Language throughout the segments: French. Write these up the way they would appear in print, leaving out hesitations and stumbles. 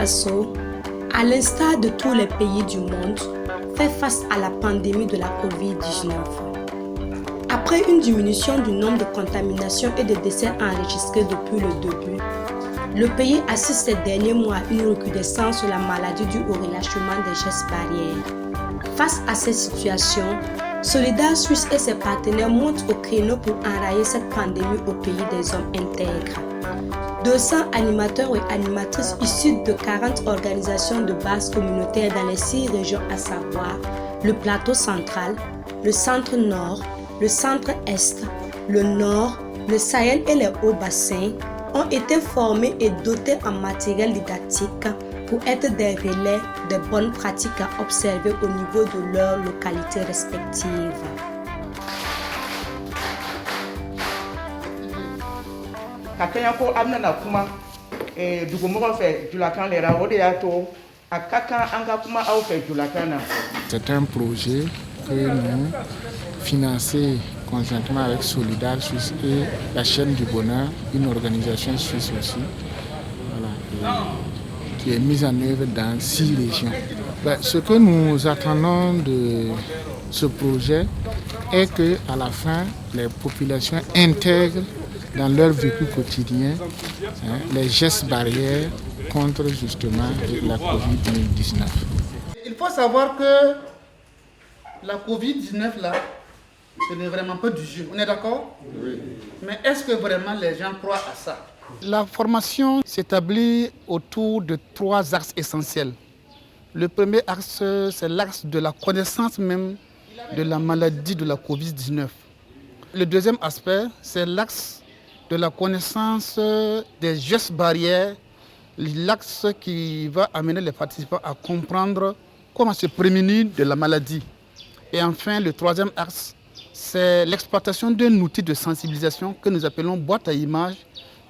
Faso, à l'instar de tous les pays du monde, fait face à la pandémie de la COVID-19. Après une diminution du nombre de contaminations et de décès enregistrés depuis le début, le pays assiste ces derniers mois à une recrudescence de la maladie due au relâchement des gestes barrières. Face à cette situation, Solidar Suisse et ses partenaires montent au créneau pour enrayer cette pandémie au pays des hommes intègres. 200 animateurs et animatrices issus de 40 organisations de base communautaire dans les 6 régions, à savoir le plateau central, le centre nord, le centre est, le nord, le Sahel et les hauts bassins, ont été formés et dotés en matériel didactique pour être des relais des bonnes pratiques à observer au niveau de leurs localités respectives. C'est un projet que nous finançons conjointement avec Solidar Suisse et la chaîne du bonheur, une organisation suisse aussi, qui est mise en œuvre dans 6 régions. Ce que nous attendons de ce projet est qu'à la fin, les populations intègrent dans leur vécu quotidien les gestes barrières contre justement la COVID-19. Il faut savoir que la COVID-19 là, ce n'est vraiment pas du jeu, on est d'accord? Oui. Mais est-ce que vraiment les gens croient à ça? La formation s'établit autour de 3 axes essentiels. Le premier axe, c'est l'axe de la connaissance même de la maladie de la COVID-19. Le deuxième aspect, c'est l'axe de la connaissance des gestes barrières, l'axe qui va amener les participants à comprendre comment se prémunir de la maladie. Et enfin, le troisième axe, c'est l'exploitation d'un outil de sensibilisation que nous appelons boîte à images,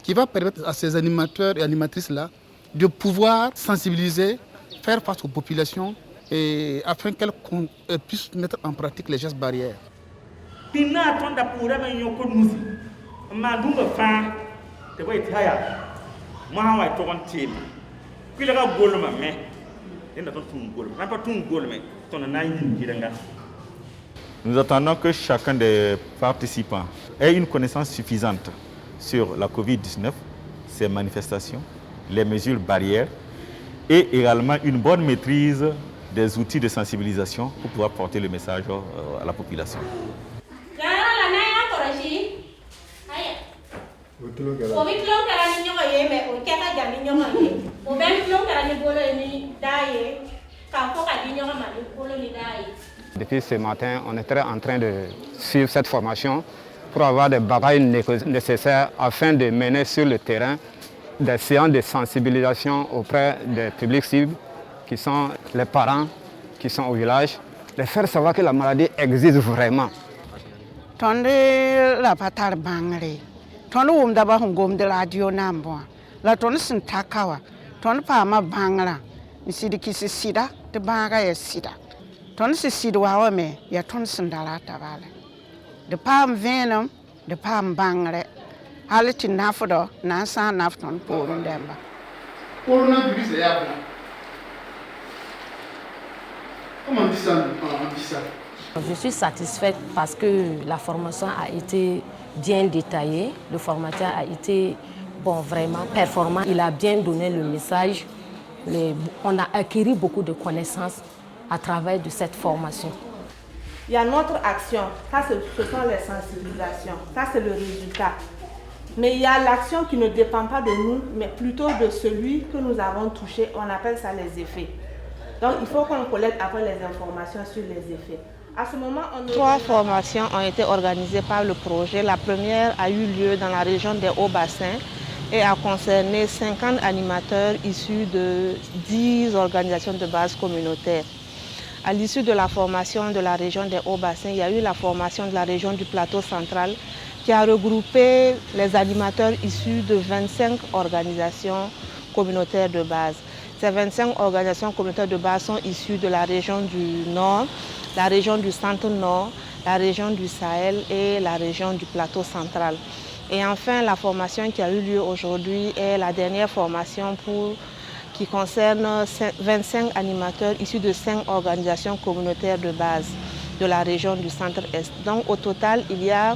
qui va permettre à ces animateurs et animatrices-là de pouvoir sensibiliser, faire face aux populations et afin qu'elles puissent mettre en pratique les gestes barrières. Nous attendons que chacun des participants ait une connaissance suffisante sur la COVID-19, ses manifestations, les mesures barrières et également une bonne maîtrise des outils de sensibilisation pour pouvoir porter le message à la population. Depuis ce matin, on est en train de suivre cette formation pour avoir des bagages nécessaires afin de mener sur le terrain des séances de sensibilisation auprès des publics cibles qui sont les parents qui sont au village, les faire savoir que la maladie existe vraiment. De pam venum, de pam bangre, haliti nafodo, nansa nafton pour ndemba. Coronavirus est là. Comment on dit ça? Je suis satisfaite parce que la formation a été bien détaillée, le formateur a été vraiment performant, il a bien donné le message, on a acquis beaucoup de connaissances à travers de cette formation. Il y a notre action, ça ce sont les sensibilisations, ça c'est le résultat. Mais il y a l'action qui ne dépend pas de nous, mais plutôt de celui que nous avons touché, on appelle ça les effets. Donc il faut qu'on collecte après les informations sur les effets. À ce moment, 3 formations ont été organisées par le projet. La première a eu lieu dans la région des Hauts-Bassins et a concerné 50 animateurs issus de 10 organisations de base communautaire. À l'issue de la formation de la région des Hauts-Bassins, il y a eu la formation de la région du plateau central qui a regroupé les animateurs issus de 25 organisations communautaires de base. Ces 25 organisations communautaires de base sont issues de la région du Nord, la région du Centre-Nord, la région du Sahel et la région du plateau central. Et enfin, la formation qui a eu lieu aujourd'hui est la dernière formation pour qui concerne 25 animateurs issus de 5 organisations communautaires de base de la région du Centre-Est. Donc au total, il y a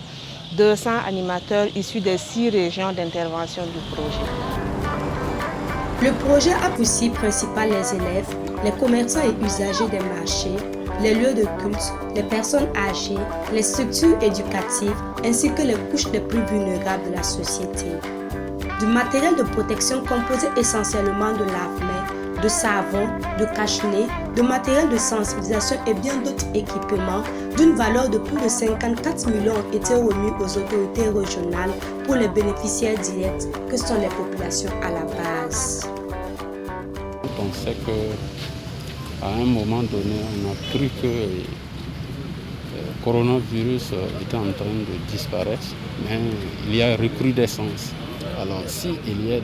200 animateurs issus des 6 régions d'intervention du projet. Le projet a pour cible principale les élèves, les commerçants et usagers des marchés, les lieux de culte, les personnes âgées, les structures éducatives ainsi que les couches les plus vulnérables de la société. Du matériel de protection composé essentiellement de lave-mains, de savon, de cache-nez, de matériel de sensibilisation et bien d'autres équipements d'une valeur de plus de 54 millions ont été remis aux autorités régionales pour les bénéficiaires directs que sont les populations à la base. On sait qu'à un moment donné, on a cru que le coronavirus était en train de disparaître, mais il y a recrudescence. Alors s'il y a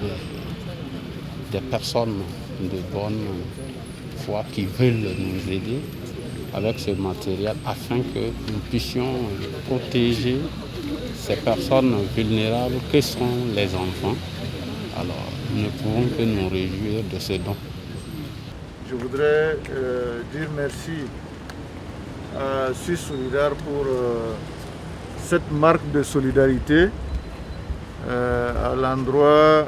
des personnes de bonne foi qui veulent nous aider avec ce matériel afin que nous puissions protéger ces personnes vulnérables que sont les enfants, alors nous ne pouvons que nous réjouir de ce don. Je voudrais dire merci à Suisse Solidaire pour cette marque de solidarité à l'endroit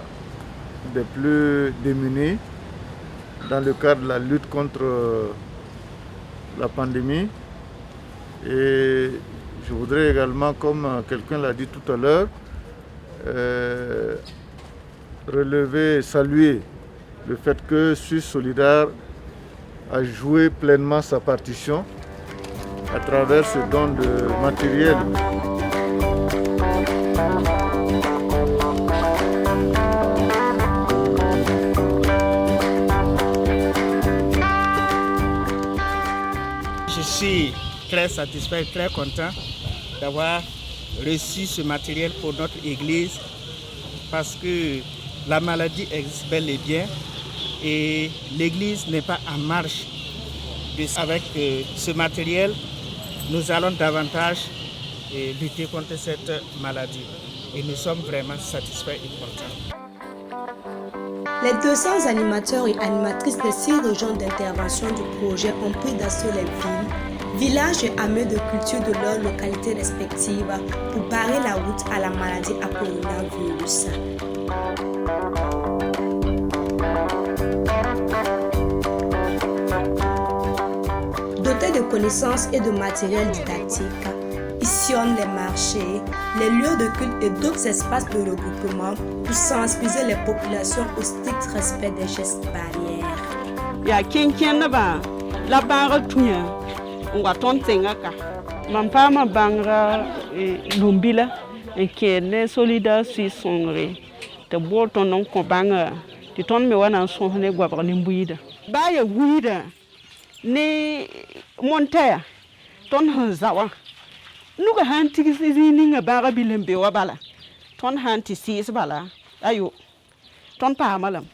des plus démunis dans le cadre de la lutte contre la pandémie. Et je voudrais également, comme quelqu'un l'a dit tout à l'heure, relever et saluer le fait que Suisse Solidaire a joué pleinement sa partition à travers ce don de matériel. Je suis très satisfait, très content d'avoir reçu ce matériel pour notre église parce que la maladie existe bel et bien et l'église n'est pas en marche. Avec ce matériel, nous allons davantage lutter contre cette maladie et nous sommes vraiment satisfaits et contents. Les 200 animateurs et animatrices des 6 régions d'intervention du projet ont pris d'assaut les villes, villages et hameaux de culture de leurs localités respectives pour barrer la route à la maladie à coronavirus. Dotés de connaissances et de matériel didactique, ils sillonnent les marchés, les lieux de culte et d'autres espaces de regroupement pour sensibiliser les populations au strict respect des gestes barrières. Il y a quelqu'un là-bas, on va tenter ma bangra lumbila et qui est solidaire si songré. Te boit ton nom banga, tu tournes me wana son ne guavre nimbuida. Baya guida, ne monter, ton hanzawa. Nous avons un barra bilembe ou bala. Ton hanti sis bala. Ayo. Ton pa malam.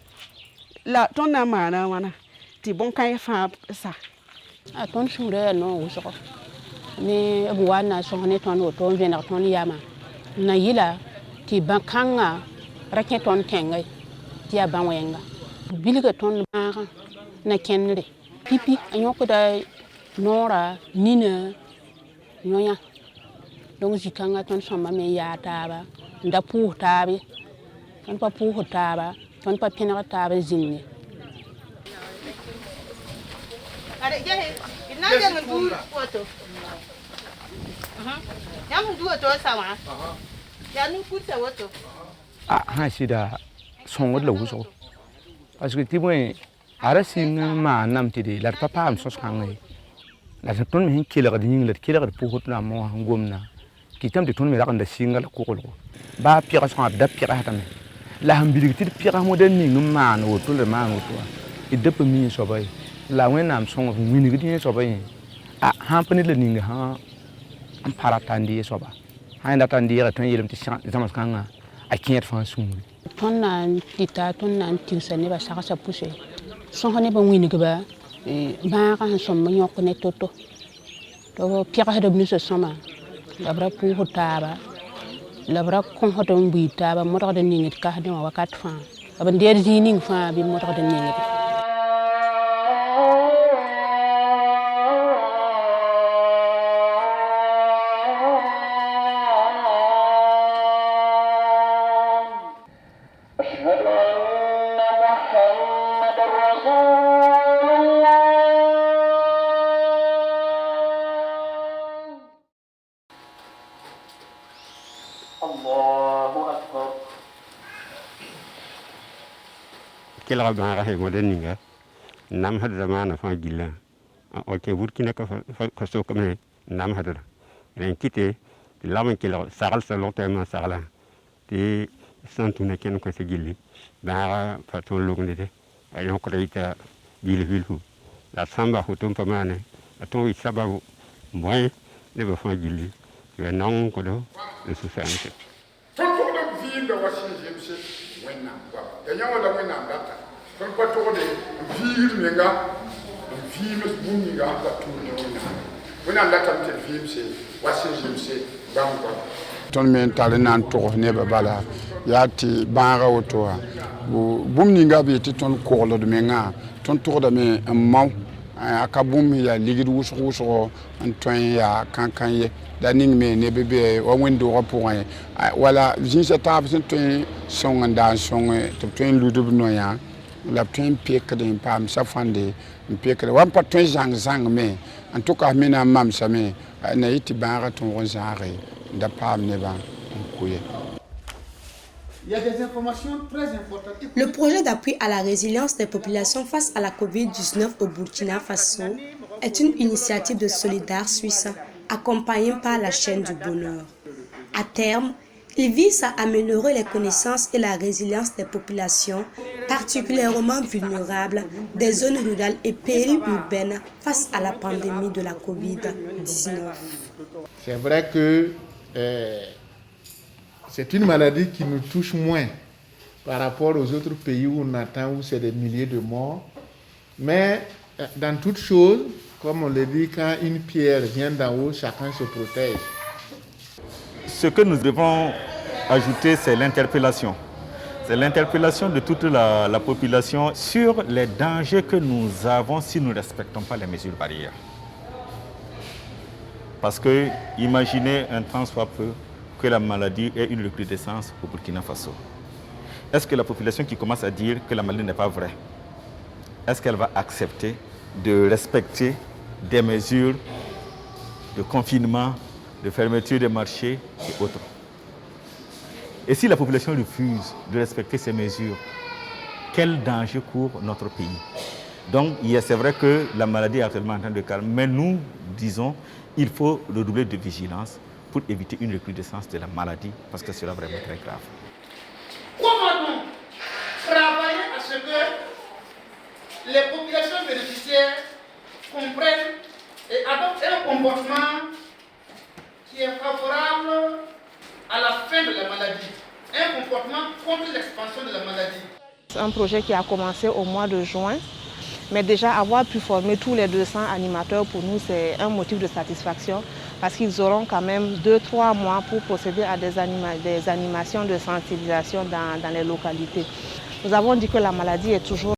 La ton amana wana. Ti bon kay fa sa. A ton shure no uso. Ni buwana so ne ton o ton vena ton yama. Na yila ti bankanga raket ton kenga. Ti abanwenga. Biliga ton mara na kenre. Pipi anyoko da nora nina nyoya. Donc je quand on s'en met ya taba nda pour tabi on pas pour taba on pas pina taba zinni allez jahe ina jang du photo ya mu du to sama ya nu ku ta woto ha sida son wad lawu so parce que timoy ara sin ma nam ti de la papa am sos kangai la ton mi kila ga ding la kila ga pour na mo ngomna kitam de ton me la kan da singal ko ko ba pira so da pira ta me la hambiri ti pira mo den ni ma no to le ma no to e de pe mi so bay la wen nam so mi ni gidi so bay a ha pani le ni ha am para tandi so ba ha nda tandi ra ton yelum ti sama kanga a kiet fa sumul ton nan tita ton nan tirsane ba sa sa pousse son ne ba wini ba ba kan so ma yok ne toto to pira de mi so sama labra pour taba labra kon hoto mbi taba mo tax de ningit ka de wakat fa ab ndeer zining fa bi mo tax de ñengi kila ba ra he moden ninga nam had zamana fa gilla o ke burkina ka so comme nam had ren kité laman kila sagal sa longtemps sagala ti santuna ken ko se gilli ba fa to lugne de ayon ko ita gilli vilfu la samba hutum pamane aton wi sababu moy ne ba fa gilli yo non ko do le souffrance to ko do vi da wasi jemse wenna ba da nyawo da wenna data kon ko to de vi menga vi mes bunga da to wenna data te vi se wasi jemse bam ko ton men tale nan to ne ba bala ya ti banga woto bum ni ngabe ti ton ko lo de menga ton to da me maw aka bum ya ligid wuso antoin ya kankan ye daning me ne bebe o wendo rapport wala jinsa tab sen ton son ndan son to ton ludu no ya la ton pek de pam sa fande pek wan pa ton zang me en tout cas mina mam sa me na iti banga ton zare da pam ne ba kuye. Il y a des informations très importantes. Le projet d'appui à la résilience des populations face à la COVID-19 au Burkina Faso est une initiative de Solidar Suisse accompagnée par la chaîne du bonheur. À terme, il vise à améliorer les connaissances et la résilience des populations particulièrement vulnérables des zones rurales et périurbaines face à la pandémie de la COVID-19. C'est vrai que c'est une maladie qui nous touche moins par rapport aux autres pays où on attend, où c'est des milliers de morts. Mais dans toute chose, comme on le dit, quand une pierre vient d'en haut, chacun se protège. Ce que nous devons ajouter, c'est l'interpellation. C'est l'interpellation de toute la population sur les dangers que nous avons si nous ne respectons pas les mesures barrières. Parce que, imaginez un temps soit peu, que la maladie ait une recrudescence au Burkina Faso. Est-ce que la population qui commence à dire que la maladie n'est pas vraie, est-ce qu'elle va accepter de respecter des mesures de confinement, de fermeture des marchés et autres? Et si la population refuse de respecter ces mesures, quel danger court notre pays? Donc, c'est vrai que la maladie est actuellement en train de calmer, mais nous disons qu'il faut redoubler de vigilance pour éviter une recrudescence de la maladie, parce que c'est vraiment très grave. Comment donc travailler à ce que les populations bénéficiaires comprennent et adoptent un comportement qui est favorable à la fin de la maladie, un comportement contre l'expansion de la maladie? C'est un projet qui a commencé au mois de juin. Mais déjà avoir pu former tous les 200 animateurs, pour nous, c'est un motif de satisfaction parce qu'ils auront quand même 2-3 mois pour procéder à des animations de sensibilisation dans les localités. Nous avons dit que la maladie est toujours